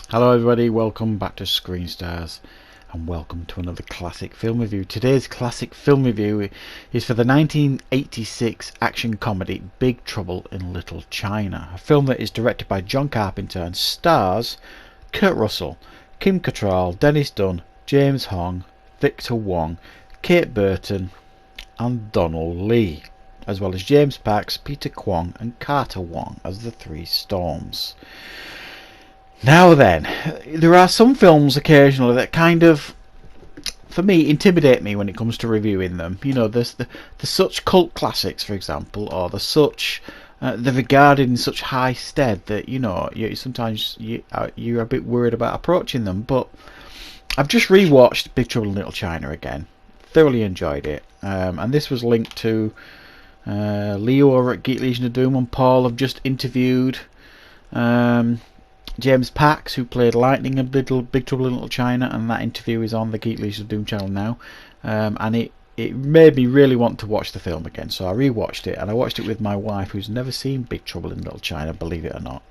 Hello everybody, welcome back to Screen Stars and welcome to another classic film review. Today's classic film review is for the 1986 action comedy Big Trouble in Little China, a film that is directed by John Carpenter and stars Kurt Russell, Kim Cattrall, Dennis Dunn, James Hong, Victor Wong, Kate Burton and Donald Lee, as well as James Pax, Peter Kwong and Carter Wong as the Three Storms. Now then, there are some films occasionally that kind of, for me, intimidate me when it comes to reviewing them. You know, there's such cult classics, for example, or they're regarded in such high stead that, you know, sometimes you're a bit worried about approaching them. But I've just rewatched Big Trouble in Little China again. Thoroughly enjoyed it. And this was linked to Leo over at Geek Legion of Doom, and Paul have just interviewed James Pax, who played Lightning in Big Trouble in Little China, and that interview is on the Geek Legion of Doom channel now. And it made me really want to watch the film again, so I rewatched it, and I watched it with my wife, who's never seen Big Trouble in Little China, believe it or not.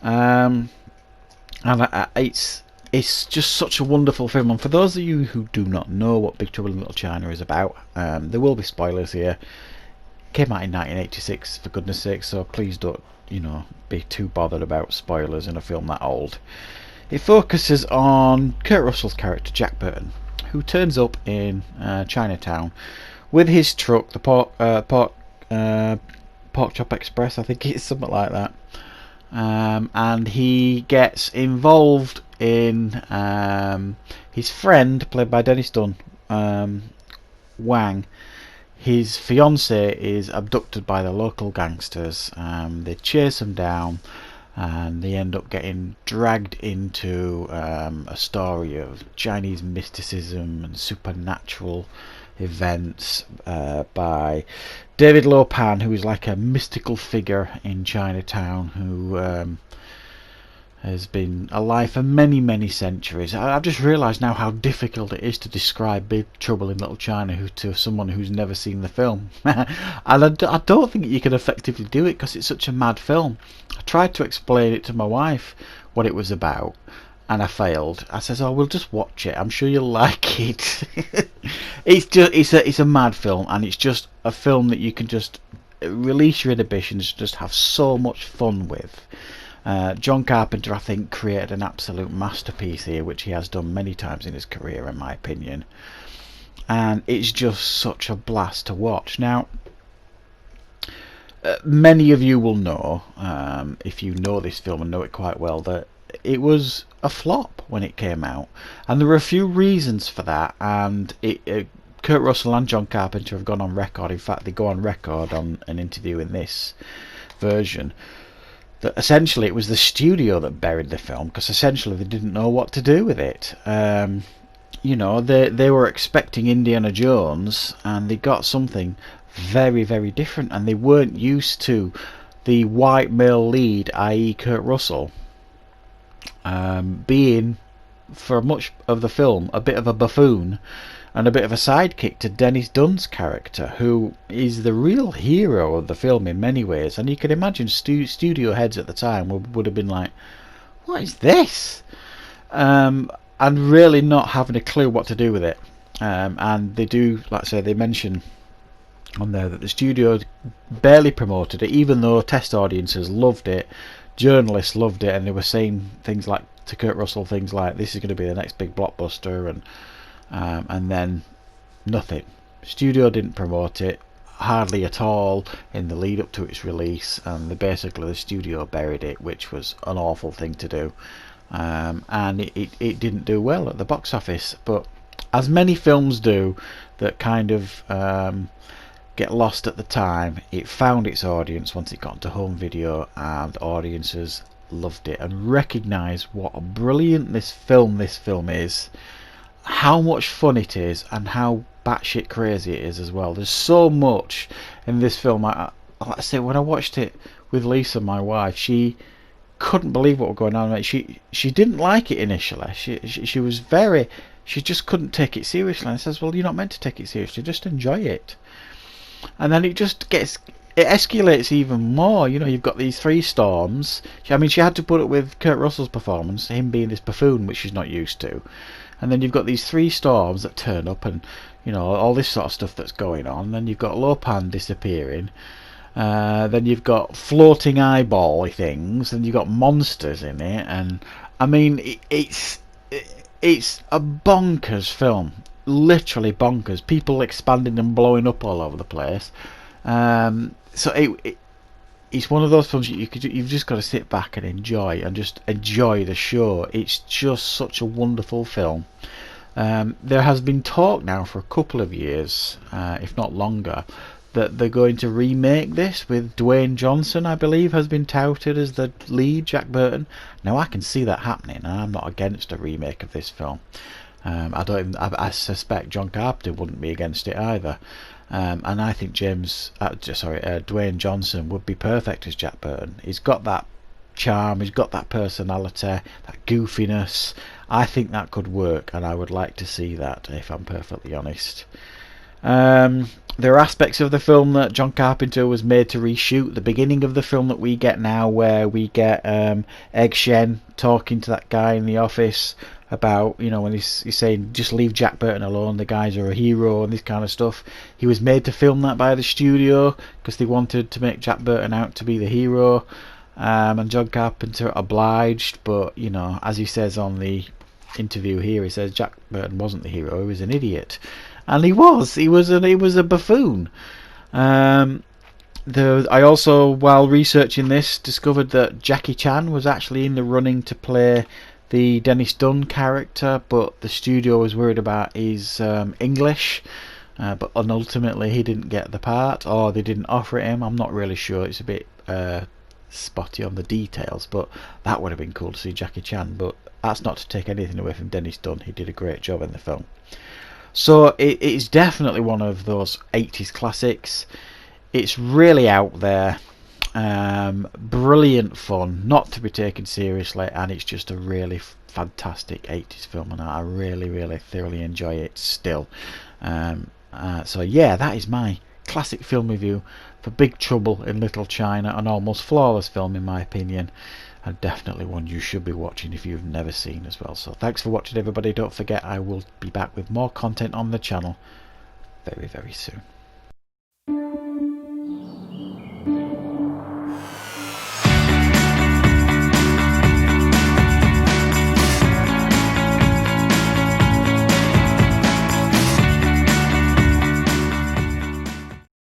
And it's just such a wonderful film. And for those of you who do not know what Big Trouble in Little China is about, there will be spoilers here. It came out in 1986, for goodness sake, so please don't, you know, be too bothered about spoilers in a film that old. It focuses on Kurt Russell's character Jack Burton, who turns up in Chinatown with his truck, the Pork Chop Express, I think it's something like that, and he gets involved in his friend, played by Dennis Dunn, Wang. His fiancée is abducted by the local gangsters. They chase him down and they end up getting dragged into a story of Chinese mysticism and supernatural events by David Lo Pan, who is like a mystical figure in Chinatown, who has been alive for many centuries. I've just realised now how difficult it is to describe Big Trouble in Little China to someone who's never seen the film. And I don't think you can effectively do it because it's such a mad film. I tried to explain it to my wife what it was about, and I failed. I says, "Oh, we'll just watch it. I'm sure you'll like it." It's a mad film, and it's just a film that you can just release your inhibitions, just have so much fun with. John Carpenter, I think, created an absolute masterpiece here, which he has done many times in his career, in my opinion. And it's just such a blast to watch. Now, many of you will know, if you know this film and know it quite well, that it was a flop when it came out. And there were a few reasons for that. And Kurt Russell and John Carpenter have gone on record. In fact, they go on record on an interview in this version, that essentially it was the studio that buried the film, because essentially they didn't know what to do with it. You know, they were expecting Indiana Jones, and they got something very different, and they weren't used to the white male lead, i.e. Kurt Russell, being, for much of the film, a bit of a buffoon and a bit of a sidekick to Dennis Dunn's character, who is the real hero of the film in many ways. And you can imagine studio heads at the time would have been like, what is this? And really not having a clue what to do with it. And they do, like I say, they mention on there that the studio barely promoted it, even though test audiences loved it, journalists loved it, and they were saying things like, to Kurt Russell, things like, this is going to be the next big blockbuster, and then nothing. Studio didn't promote it hardly at all in the lead up to its release, and the studio buried it, which was an awful thing to do. And it didn't do well at the box office, but as many films do that kind of get lost at the time, it found its audience once it got to home video, and audiences loved it and recognised what brilliant this film is, how much fun it is, and how batshit crazy it is as well. There's so much in this film. Like I say, when I watched it with Lisa, my wife, she couldn't believe what was going on. She didn't like it initially. She was she just couldn't take it seriously. And I says, well, you're not meant to take it seriously, just enjoy it. And then it just gets it escalates even more. You know, you've got these three storms. I mean, she had to put up with Kurt Russell's performance, him being this buffoon, which she's not used to. And then you've got these three storms that turn up, and you know, all this sort of stuff that's going on. Then you've got Lopan disappearing. Then you've got floating eyeball things, and you've got monsters in it, and I mean, it's a bonkers film, literally bonkers. People expanding and blowing up all over the place. So it's one of those films you've just got to sit back and just enjoy the show. It's just such a wonderful film. There has been talk now for a couple of years, if not longer, that they're going to remake this with Dwayne Johnson, I believe, has been touted as the lead, Jack Burton. Now I can see that happening, and I'm not against a remake of this film. I suspect John Carpenter wouldn't be against it either. And I think Dwayne Johnson would be perfect as Jack Burton. He's got that charm, he's got that personality, that goofiness. I think that could work, and I would like to see that, if I'm perfectly honest. There are aspects of the film that John Carpenter was made to reshoot. The beginning of the film that we get now, where we get Egg Shen talking to that guy in the office about, you know, when he's saying just leave Jack Burton alone, the guys are a hero and this kind of stuff. He was made to film that by the studio because they wanted to make Jack Burton out to be the hero, and John Carpenter obliged. But you know, as he says on the interview here, he says Jack Burton wasn't the hero, he was an idiot. And he was a buffoon. I also, while researching this, discovered that Jackie Chan was actually in the running to play the Dennis Dunn character, but the studio was worried about his English, but ultimately he didn't get the part, or they didn't offer it him. I'm not really sure. It's a bit spotty on the details, but that would have been cool to see Jackie Chan. But that's not to take anything away from Dennis Dunn. He did a great job in the film. So it's definitely one of those 80s classics. It's really out there, brilliant fun, not to be taken seriously, and it's just a really fantastic 80s film, and I really, really thoroughly enjoy it still. So yeah, that is my classic film review for Big Trouble in Little China, an almost flawless film in my opinion, and definitely one you should be watching if you've never seen as well. So thanks for watching everybody. Don't forget, I will be back with more content on the channel very, very soon.